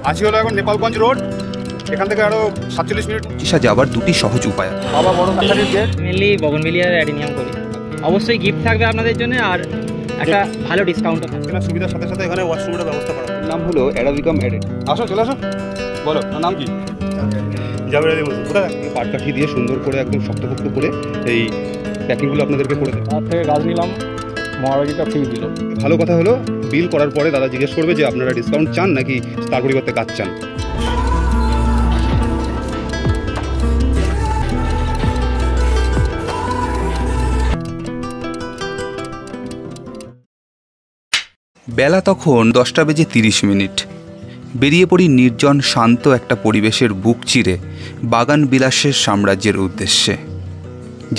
আছি হলো এখন নেপালগঞ্জ রোড, এখান থেকে আরো 47 মিনিট মুচিশা যাবার দুটি সহজ উপায়। বাবা বড় কাছারির গেট, মেনলি বগনভিলিয়ার অ্যাডেনিয়াম করি। অবশ্যই গিফট থাকবে আপনাদের জন্য আর একটা ভালো ডিসকাউন্টও থাকবে। এখানে সুবিধার সাথে সাথে এখানে ওয়াশরুমের ব্যবস্থা করা। নাম হলো অ্যারাবিকাম এডেড। আসো চলে আসো, বলো নাম কি? জাবের আলী মসজিদ। কোথায়? পাটকাঠি দিয়ে সুন্দর করে একদম শক্তপোক্ত করে এই প্যাকিংগুলো আপনাদেরকে করে দেয়। তার থেকে গাছ নিলাম, মহারাজিটা ফ্রি দিল। ভালো কথা হলো বিল করার পরে দাদা জিজ্ঞেস করবে যে আপনারা ডিসকাউন্ট চান নাকি তার পরিবর্তে গাছ চান। বেলা তখন 10:30। বেরিয়ে পড়ি নির্জন শান্ত একটা পরিবেশের বুক চিরে বাগান বিলাসের সাম্রাজ্যের উদ্দেশ্যে।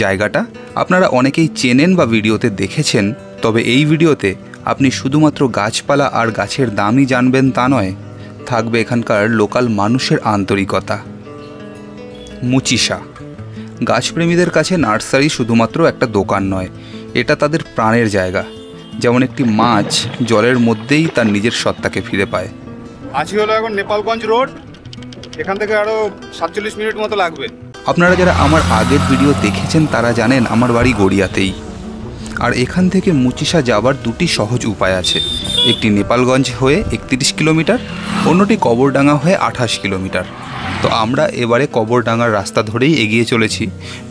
জায়গাটা আপনারা অনেকেই চেনেন বা ভিডিওতে দেখেছেন, তবে এই ভিডিওতে আপনি শুধুমাত্র গাছপালা আর গাছের দামই জানবেন তা নয়, থাকবে এখানকার লোকাল মানুষের আন্তরিকতা। মুচিশা গাছপ্রেমীদের কাছে নার্সারি শুধুমাত্র একটা দোকান নয়, এটা তাদের প্রাণের জায়গা। যেমন একটি মাছ জলের মধ্যেই তার নিজের সত্তাকে ফিরে পায়। আছি হলো এখন নেপালগঞ্জ রোড, এখান থেকে আরো 47 মিনিট মতো লাগবে। আপনারা যারা আমার আগের ভিডিও দেখেছেন তারা জানেন আমার বাড়ি গড়িয়াতেই। আর এখান থেকে মুচিশা যাবার দুটি সহজ উপায় আছে, একটি নেপালগঞ্জ হয়ে 31 কিলোমিটার, অন্যটি কবরডাঙ্গা হয়ে 28 কিলোমিটার। তো আমরা এবারে কবরডাঙ্গার রাস্তা ধরেই এগিয়ে চলেছি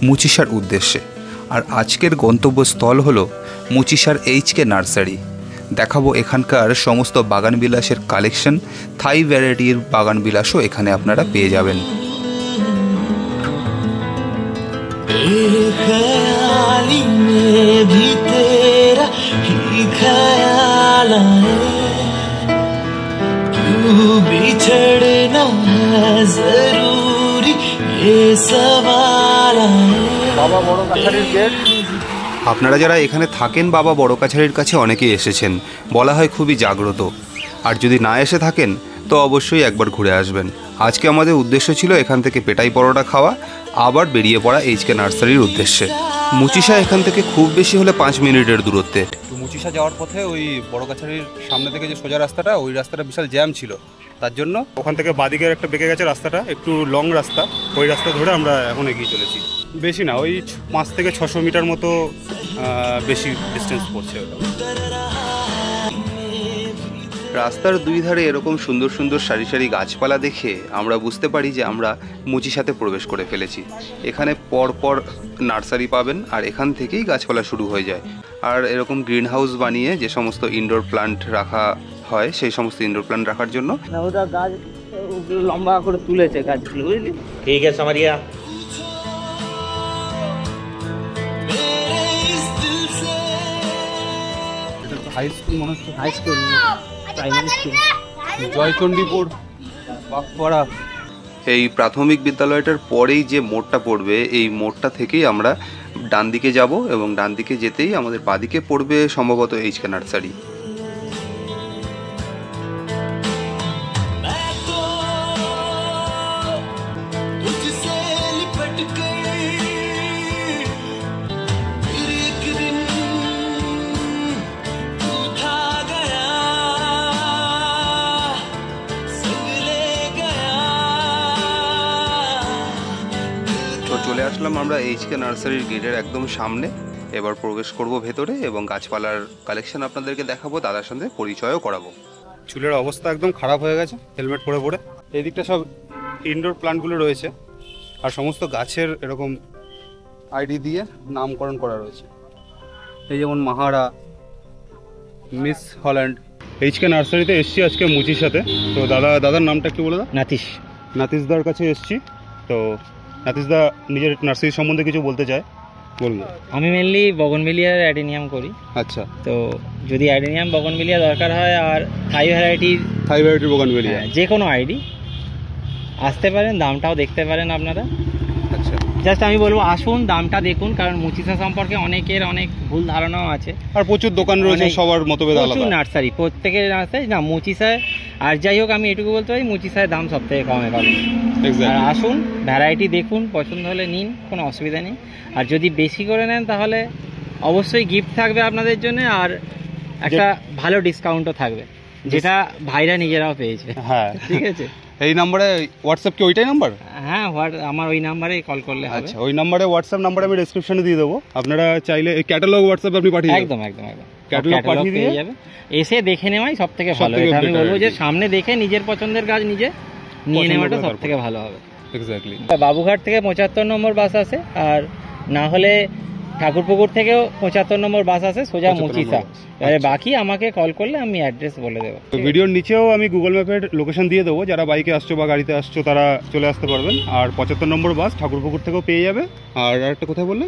মুচিশার উদ্দেশ্যে। আর আজকের গন্তব্যস্থল হলো মুচিশার এইচকে নার্সারি। দেখাবো এখানকার সমস্ত বাগানবিলাসের কালেকশন, থাই ভ্যারাইটির বাগানবিলাসও এখানে আপনারা পেয়ে যাবেন। বাবা বড় কাছারির গেট। আপনারা যারা এখানে থাকেন বাবা বড় কাছারির কাছে অনেকেই এসেছেন, বলা হয় খুবই জাগ্রত। আর যদি না এসে থাকেন তো অবশ্যই একবার ঘুরে আসবেন। আজকে আমাদের উদ্দেশ্য ছিল এখান থেকে পেটাই পরোটা খাওয়া, আবার বেরিয়ে পড়া এইচকে নার্সারির উদ্দেশ্যে। মুচিশা এখান থেকে খুব বেশি হলে 5 মিনিটের দূরত্বে। তো মুচিশা যাওয়ার পথে ওই বড় কাছারির সামনে থেকে যে সোজা রাস্তাটা, ওই রাস্তাটা বিশাল জ্যাম ছিল, তার জন্য ওখান থেকে বাদিকের একটা বেঁকে গেছে রাস্তাটা, একটু লং রাস্তা, ওই রাস্তা ধরে আমরা এখন এগিয়ে চলেছি। বেশি না, ওই 5 থেকে 600 মিটার মতো বেশি ডিস্টেন্স পড়ছে ওটা। রাস্তার দুই ধারে এরকম সুন্দর সুন্দর সারি সারি গাছপালা দেখে আমরা বুঝতে পারি যে আমরা মুচিশাতে প্রবেশ করে ফেলেছি। এখানে পরপর নার্সারি পাবেন আর এখান থেকেই গাছপালা শুরু হয়ে যায়। আর এরকম গ্রিন হাউস বানিয়ে যে সমস্ত ইনডোর প্লান্ট রাখা হয়, সেই সমস্ত ইনডোর প্লান্ট রাখার জন্য ওটা গাছ লম্বা করে তুলেছে গাছগুলো, বুঝলি? ঠিক আছে সামারিয়া। হাই স্কুল মনে হচ্ছে, high school, primary school, Joychandipur Bagpara. এই প্রাথমিক বিদ্যালয়টার পরেই যে মোড়টা পড়বে, এই মোড়টা থেকেই আমরা ডান দিকে যাব এবং ডান দিকে যেতেই আমাদের বাদিকে পড়বে সম্ভবত এইচকে নার্সারি। চলে আসলাম আমরা এইচকে নার্সারির গেটের একদম সামনে। এবার প্রবেশ করব ভেতরে এবং গাছপালার কালেকশন আপনাদেরকে দেখাবো, দাদার সঙ্গে পরিচয়ও করাবো। চুলের অবস্থা একদম খারাপ হয়ে গেছে হেলমেট পরে পরে। এই দিকটা সব ইনডোর প্লান্টগুলো রয়েছে আর সমস্ত গাছের এরকম আইডি দিয়ে নামকরণ করা রয়েছে। এই যেমন মাহারা, মিস হল্যান্ড। এইচকে নার্সারিতে এসছি আজকে মুচিশাতে। তো দাদার নামটা একটু বলে দাও। নাতিশদার কাছে এসছি। তো নাতিশদা নিজের নার্সারি সম্বন্ধে কিছু বলতে চায়, বলবো। আমি মেনলি বগনভিলিয়ার অ্যাডেনিয়াম করি। আচ্ছা, তো যদি অ্যাডেনিয়াম বগনভিলিয়া দরকার হয় আর থাই ভ্যারাইটির বোগানভেলিয়া যে কোনো আইডি আসতে পারেন, দামটাও দেখতে পারেন আপনারা। আচ্ছা, জাস্ট আমি বলবো আসুন, দামটা দেখুন, কারণ মুচিশা সম্পর্কে অনেকের অনেক ভুল ধারণাও আছে। আর প্রচুর দোকান রয়েছে, সবার মতভেদ আলাদা। প্রচুর নার্সারি, প্রত্যেকের নার্সারি না মুচিশায়। আর যাই হোক, আমি এটুকু বলতে পারি মুচিশায় দাম সব থেকে কমে পাবেন। আর আসুন, ভ্যারাইটি দেখুন, পছন্দ হলে নিন, কোনো অসুবিধা নেই। আর যদি বেশি করে নেন তাহলে অবশ্যই গিফট থাকবে আপনাদের জন্য আর একটা ভালো ডিসকাউন্টও থাকবে। যেটা ভাইরা নিজেরাও পেয়েছে। হ্যাঁ ঠিক আছে, এই নাম্বারে হোয়াটসঅ্যাপ কি ওইটাই নাম্বার? হ্যাঁ আমার ওই নাম্বারে কল করলে হবে। আচ্ছা, ওই নাম্বারে হোয়াটসঅ্যাপ নাম্বার আমি ডেসক্রিপশনে দিয়ে দেবো, আপনারা চাইলে এই ক্যাটালগ হোয়াটসঅ্যাপে আপনি পাঠিয়ে দেবেন। একদম একদম একদম ক্যাটালগ পাঠিয়ে দিয়ে পেয়ে যাবে, এসে দেখে নেওয়াই সব থেকে ভালো। এটা আমি বলবো যে সামনে দেখে নিজের পছন্দের গাছ নিজে নিয়ে নেওয়াটা সব থেকে ভালো হবে। এক্স্যাক্টলি। বাবুঘাট থেকে 75 নম্বর বাস আসে, আর না হলে ঠাকুরপুকুর থেকেও 75 নম্বর বাস আসে সোজা 75 মুচিসা। নম্বর বাস। এবারে বাকি আমাকে কল করলে আমি অ্যাড্রেস বলে দেবো। তো ভিডিওর নিচেও আমি গুগল ম্যাপের লোকেশন দিয়ে দেবো, যারা বাইকে আসছো বা গাড়িতে আসছো তারা চলে আসতে পারবেন। আর 75 নম্বর বাস ঠাকুরপুকুর থেকেও পেয়ে যাবে। আর একটা কোথায় বললে?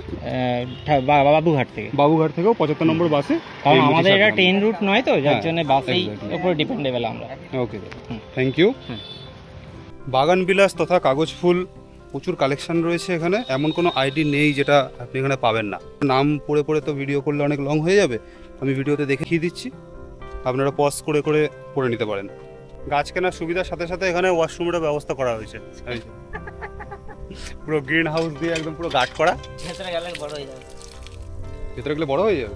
বাবুঘাট থেকে। বাবুঘাট থেকেও 75 নম্বর বাসে। কারণ আমাদের এটা ট্রেন রুট নয় তো, যার হ্যাঁ, জন্য বাসেই exactly. উপরে ডিপেন্ডেবল আমরা। ওকে, থ্যাংক ইউ। বাগান বিলাস তথা কাগজ ফুল প্রচুর কালেকশন রয়েছে এখানে, এমন কোনো আইডি নেই যেটা আপনি এখানে পাবেন না। নাম পড়ে পড়ে তো ভিডিও করলে অনেক লং হয়ে যাবে, আমি ভিডিওতে দেখিয়ে দিচ্ছি, আপনারা পজ করে করে পড়ে নিতে পারেন। গাছ কেনার সুবিধার সাথে সাথে এখানে ওয়াশরুমেরও ব্যবস্থা করা হয়েছে, এই যে। পুরো গ্রিন হাউস দিয়ে একদম পুরো গার্ড করা। ভেতরে গেলে বড় হয়ে যাবে, ভেতরে গেলে বড় হয়ে যাবে।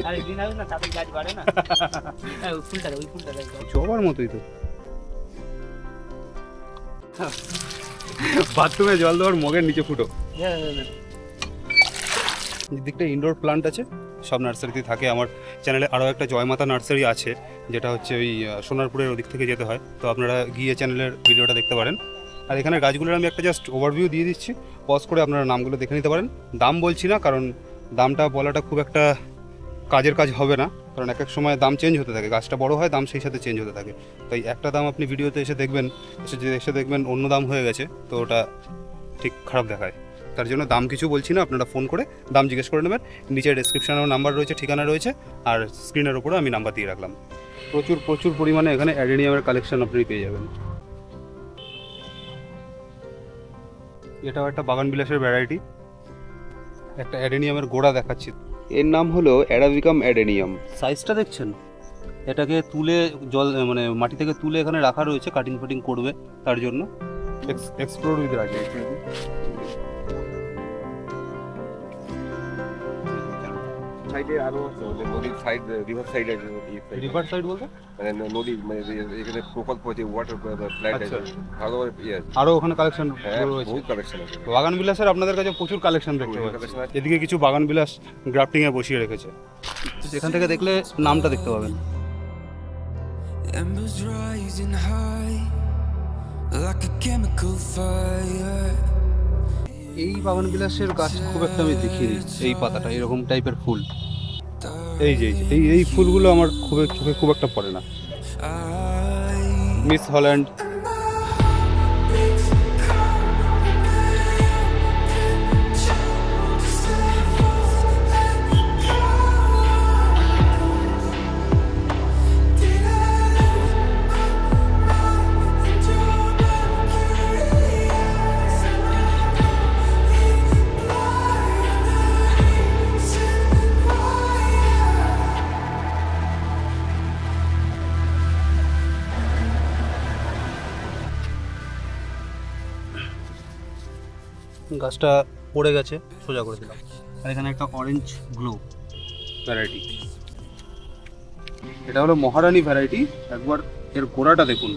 আর গ্রিন হাউস না, তাদের গাছ বাড়ে না। ওই ফুলটা দেখো, সবার মতোই তো। বাথরুমে জল দেওয়ার মগের নিচে ফুটো। দিকটা ইনডোর প্লান্ট আছে, সব নার্সারিতে থাকে। আমার চ্যানেলে আরও একটা জয়মাতা নার্সারি আছে, যেটা হচ্ছে ওই সোনারপুরের ওদিক থেকে যেতে হয়, তো আপনারা গিয়ে চ্যানেলের ভিডিওটা দেখতে পারেন। আর এখানে গাছগুলোর আমি একটা জাস্ট ওভারভিউ দিয়ে দিচ্ছি, পজ করে আপনারা নামগুলো দেখে নিতে পারেন। দাম বলছি না, কারণ দামটা বলাটা খুব একটা কাজের কাজ হবে না, কারণ এক এক সময় দাম চেঞ্জ হতে থাকে, গাছটা বড় হয় দাম সেই সাথে চেঞ্জ হতে থাকে। তাই একটা দাম আপনি ভিডিওতে এসে দেখবেন, এসে দেখবেন অন্য দাম হয়ে গেছে, তো ওটা ঠিক খারাপ দেখায়। তার জন্য দাম কিছু বলছি না, আপনারা ফোন করে দাম জিজ্ঞেস করে নেবেন। নিচে ডেসক্রিপশনেও নাম্বার রয়েছে, ঠিকানা রয়েছে, আর স্ক্রিনের ওপরে আমি নাম্বার দিয়ে রাখলাম। প্রচুর পরিমাণে এখানে অ্যাডেনিয়ামের কালেকশন আপনি পেয়ে যাবেন। এটাও একটা বাগান বিলাসের ভ্যারাইটি, একটা অ্যাডেনিয়ামের গোড়া দেখাচ্ছি। এর নাম হলো অ্যারাবিকাম অ্যাডেনিয়াম। সাইজটা দেখছেন, এটাকে তুলে জল মানে মাটি থেকে তুলে এখানে রাখা রয়েছে, কাটিং ফাটিং করবে তার জন্য। এক্সপ্লোর উইথ রাজি। সাইডে আরো আছে, মানে নদীর সাইড, রিভার সাইড আছে। রিভার সাইড বলতে মানে নদী, মানে এখানে প্রকল্প আছে, ওয়াটার প্ল্যান্ট আছে, ভালো ইয়ে আছে। আরো ওখানে কালেকশন হ্যাঁ, রয়েছে, বহুত কালেকশন আছে। বাগান বিলাসের আপনাদের কাছে প্রচুর কালেকশন দেখতে প্রচুর পাচ্ছি। collection আছে। এদিকে কিছু বাগান বিলাস গ্রাফটিং এ বসিয়ে রেখেছে, এখান থেকে দেখলে নামটা দেখতে পাবেন। Embers rising high like a chemical fire. এই বাগান বিলাসের গাছ খুব একটা আমি দেখিনি, এই পাতাটা এরকম টাইপের ফুল, এই যে এই ফুলগুলো আমার চোখে খুব একটা পড়ে না। মিস হল্যান্ড, গাছটা পড়ে গেছে, সোজা করে দিলাম। আর এখানে একটা অরেঞ্জ গ্লো ভ্যারাইটি, এটা হলো মহারানী ভ্যারাইটি। একবার এর গোড়াটা দেখুন,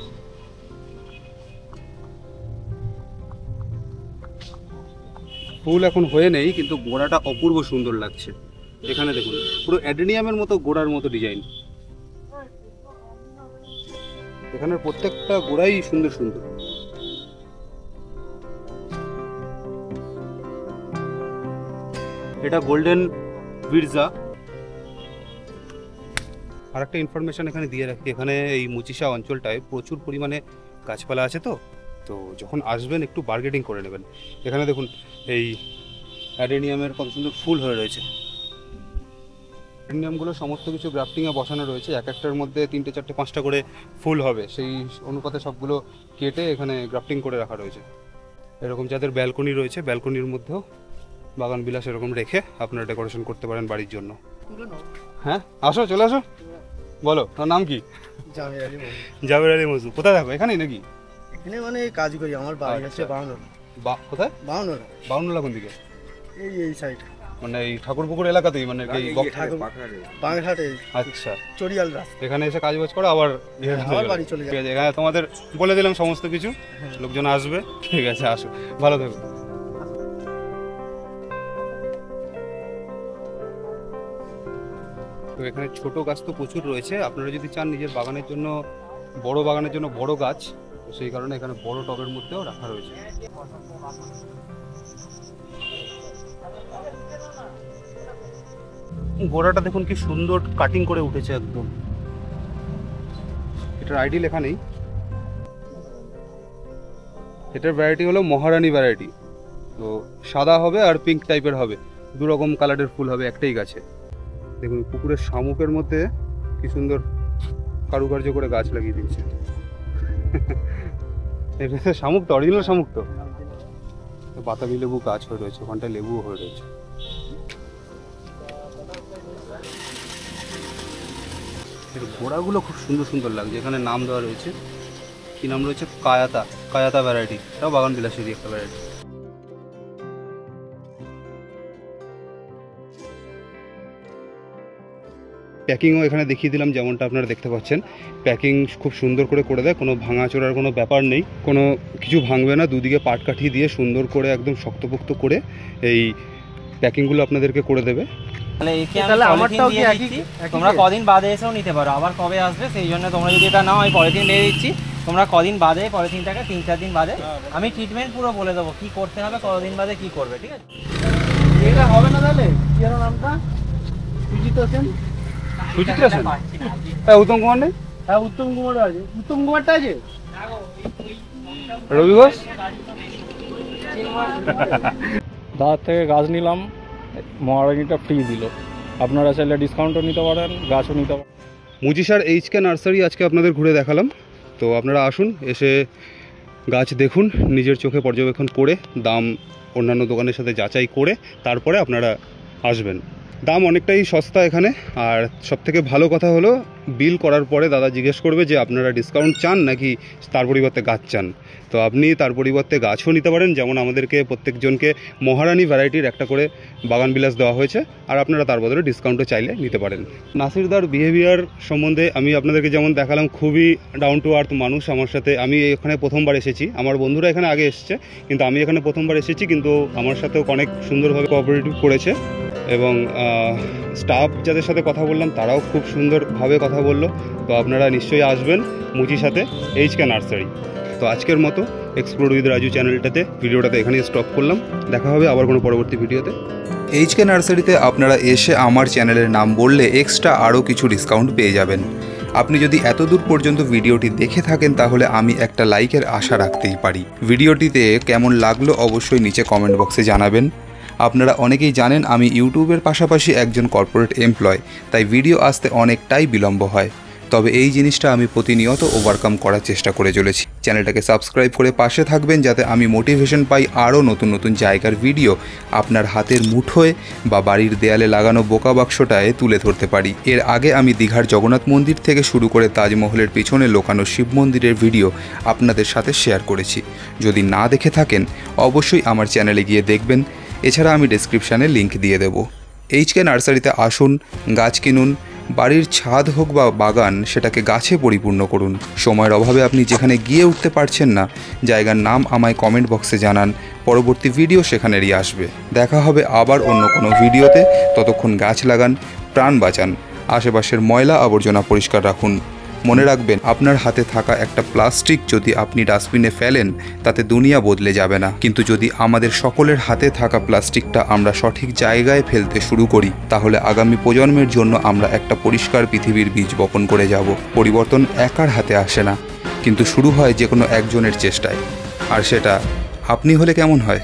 ফুল এখন হয়ে নেই, কিন্তু গোড়াটা অপূর্ব সুন্দর লাগছে। এখানে দেখুন পুরো অ্যাডেনিয়ামের মতো গোড়ার মতো ডিজাইন, এখানের প্রত্যেকটা গোড়াই সুন্দর সুন্দর। এটা গোল্ডেন বিরজা। আর একটা ইনফরমেশন এখানে দিয়ে রাখি, এখানে এই মুচিসা অঞ্চলটায় প্রচুর পরিমাণে গাছপালা আছে, তো যখন আসবেন একটু বার্গেটিং করে নেবেন। এখানে দেখুন এই অ্যাডেনিয়ামের কত সুন্দর ফুল হয়ে রয়েছে। অ্যাডেনিয়ামগুলো সমস্ত কিছু গ্রাফটিংয়ে বসানো রয়েছে, এক একটার মধ্যে 3টে 4টে 5টা করে ফুল হবে, সেই অনুপাতে সবগুলো কেটে এখানে গ্রাফটিং করে রাখা রয়েছে। এরকম যাদের ব্যালকনি রয়েছে, ব্যালকনির মধ্যেও বাগান বিলাস এরকম রেখে আপনারা ডেকোরেশন করতে পারেন বাড়ির জন্য। হ্যাঁ, আসো, চলে আসো। বলো, তোমার নাম কি? জাবের আলী মজু। কোথায় থাকো? এখানেই নাকি? এখানে মানে কাজ করি, আমার বাড়ি হচ্ছে বাউন্নলা। কোথায়? বাউন্নলা। বাউন্নলা কোন দিকে? এই সাইড। মানে এই ঠাকুরপুকুর এলাকাতেই, মানে এই বাংলাহাটে আচ্ছা চড়িয়াল রাস্তা। এখানে এসে কাজ বাজ করে আবার আবার বাড়ি চলে যায়। ঠিক আছে, এখানে তোমাদের বলে দিলাম সমস্ত কিছু, লোকজন আসবে। ঠিক আছে, আসো, ভালো থেকো। তো এখানে ছোট গাছ তো প্রচুর রয়েছে, আপনারা যদি চান নিজের বাগানের জন্য বড় বাগানের জন্য বড় গাছ, তো সেই কারণে এখানে বড় টবের মধ্যেও রাখা রয়েছে। গোড়াটা দেখুন কি সুন্দর কাটিং করে উঠেছে একদম। এটার আইডি লেখা নেই। এটার ভ্যারাইটি হলো মহারানী ভ্যারাইটি। তো সাদা হবে আর পিঙ্ক টাইপের হবে, দু রকম কালারের ফুল হবে একটাই গাছে। দেখুন পুকুরের শামুকের মধ্যে কি সুন্দর কারুকার্য করে গাছ লাগিয়ে দিয়েছে। এটা শামুক তো, অরিজিনাল শামুক তো। বাতাবি লেবু গাছ হয়ে রয়েছে, ওখানটায় লেবুও হয়ে রয়েছে। এর গোড়াগুলো খুব সুন্দর সুন্দর লাগছে। এখানে নাম দেওয়া রয়েছে, কি নাম রয়েছে, কায়াতা, কায়াতা ভ্যারাইটি। এটাও বাগান বিলাসেরই একটা ভ্যারাইটি। প্যাকিংও এখানে দেখিয়ে দিলাম, যেমনটা আপনারা দেখতে পাচ্ছেন। প্যাকিং খুব সুন্দর করে দেয়, কোনো ভাঙাচোরার কোনো ব্যাপার নেই, কোনো কিছু ভাঙবে না। দুদিকে পাট কাঠি দিয়ে সুন্দর করে একদম শক্তপোক্ত করে এই প্যাকিংগুলো আপনাদেরকে করে দেবে। তাহলে একে আমি পলিথিন দিয়ে দিচ্ছি, তোমরা কদিন বাদে এসেও নিতে পারো। আবার কবে আসবে সেই জন্য তোমরা যদি এটা নাও, আমি পলিথিন দিয়ে দিচ্ছি। তোমরা কদিন বাদে পলিথিনটাকে 3-4 দিন বাদে আমি ট্রিটমেন্ট পুরো বলে দেবো কি করতে হবে, কতদিন বাদে কি করবে, ঠিক আছে? এটা হবে না তাহলে? কি এর নামটা? সুজিত সেন। সুজিত সেন? হ্যাঁ, উত্তম কুমার নেই? হ্যাঁ, উত্তম কুমার আছে। উত্তম কুমারটা আছে? রবি ঘোষ? দাদার থেকে গাছ নিলাম, মহারানীটা ফ্রি দিল। আপনারা চাইলে ডিসকাউন্টও নিতে পারেন, গাছও নিতে পারেন। মুচিসার এইচকে নার্সারি আজকে আপনাদের ঘুরে দেখালাম। তো আপনারা আসুন, এসে গাছ দেখুন, নিজের চোখে পর্যবেক্ষণ করে, দাম অন্যান্য দোকানের সাথে যাচাই করে তারপরে আপনারা আসবেন। দাম অনেকটাই সস্তা এখানে। আর সবথেকে ভালো কথা হলো, বিল করার পরে দাদা জিজ্ঞেস করবে যে আপনারা ডিসকাউন্ট চান নাকি তার পরিবর্তে গাছ চান। তো আপনি তার পরিবর্তে গাছও নিতে পারেন, যেমন আমাদেরকে প্রত্যেকজনকে মহারানী ভ্যারাইটির একটা করে বাগান বিলাস দেওয়া হয়েছে, আর আপনারা তার বদলে ডিসকাউন্টও চাইলে নিতে পারেন। নাসিরদার বিহেভিয়ার সম্বন্ধে আমি আপনাদেরকে যেমন দেখালাম, খুবই ডাউন টু আর্থ মানুষ। আমার সাথে, আমি এখানে প্রথমবার এসেছি, আমার বন্ধুরা এখানে আগে এসেছে, কিন্তু আমি এখানে প্রথমবার এসেছি, কিন্তু আমার সাথেও অনেক সুন্দরভাবে কোঅপারেটিভ করেছে। এবং স্টাফ যাদের সাথে কথা বললাম তারাও খুব সুন্দরভাবে কথা বললো। তো আপনারা নিশ্চয়ই আসবেন মুচির সাথে এইচকে নার্সারি। তো আজকের মতো এক্সপ্লোর উইথ রাজু চ্যানেলটাতে ভিডিওটাতে এখানেই স্টপ করলাম। দেখা হবে আবার কোনো পরবর্তী ভিডিওতে। এইচকে নার্সারিতে আপনারা এসে আমার চ্যানেলের নাম বললে এক্সট্রা আরও কিছু ডিসকাউন্ট পেয়ে যাবেন। আপনি যদি এত দূর পর্যন্ত ভিডিওটি দেখে থাকেন তাহলে আমি একটা লাইকের আশা রাখতেই পারি। ভিডিওটিতে কেমন লাগলো অবশ্যই নিচে কমেন্ট বক্সে জানাবেন। আপনারা অনেকেই জানেন আমি ইউটিউবের পাশাপাশি একজন কর্পোরেট এমপ্লয়, তাই ভিডিও আসতে অনেকটাই বিলম্ব হয়। তবে এই জিনিসটা আমি প্রতিনিয়ত ওভারকাম করার চেষ্টা করে চলেছি। চ্যানেলটাকে সাবস্ক্রাইব করে পাশে থাকবেন, যাতে আমি মোটিভেশন পাই আরও নতুন নতুন জায়গার ভিডিও আপনার হাতের মুঠোয় বা বাড়ির দেয়ালে লাগানো বোকা বাক্সটায় তুলে ধরতে পারি। এর আগে আমি দীঘার জগন্নাথ মন্দির থেকে শুরু করে তাজমহলের পিছনে লোকানো শিব মন্দিরের ভিডিও আপনাদের সাথে শেয়ার করেছি। যদি না দেখে থাকেন অবশ্যই আমার চ্যানেলে গিয়ে দেখবেন। এছাড়া আমি ডেসক্রিপশানে লিংক দিয়ে দেব। এইচকে নার্সারিতে আসুন, গাছ কিনুন, বাড়ির ছাদ হোক বা বাগান সেটাকে গাছে পরিপূর্ণ করুন। সময়ের অভাবে আপনি যেখানে গিয়ে উঠতে পারছেন না, জায়গার নাম আমায় কমেন্ট বক্সে জানান, পরবর্তী ভিডিও সেখানেরই আসবে। দেখা হবে আবার অন্য কোনো ভিডিওতে। ততক্ষণ গাছ লাগান, প্রাণ বাঁচান, আশেপাশের ময়লা আবর্জনা পরিষ্কার রাখুন। মনে রাখবেন, আপনার হাতে থাকা একটা প্লাস্টিক যদি আপনি ডাস্টবিনে ফেলেন তাতে দুনিয়া বদলে যাবে না, কিন্তু যদি আমাদের সকলের হাতে থাকা প্লাস্টিকটা আমরা সঠিক জায়গায় ফেলতে শুরু করি তাহলে আগামী প্রজন্মের জন্য আমরা একটা পরিষ্কার পৃথিবীর বীজ বপন করে যাব। পরিবর্তন একার হাতে আসে না, কিন্তু শুরু হয় যে কোনো একজনের চেষ্টায়, আর সেটা আপনি হলে কেমন হয়।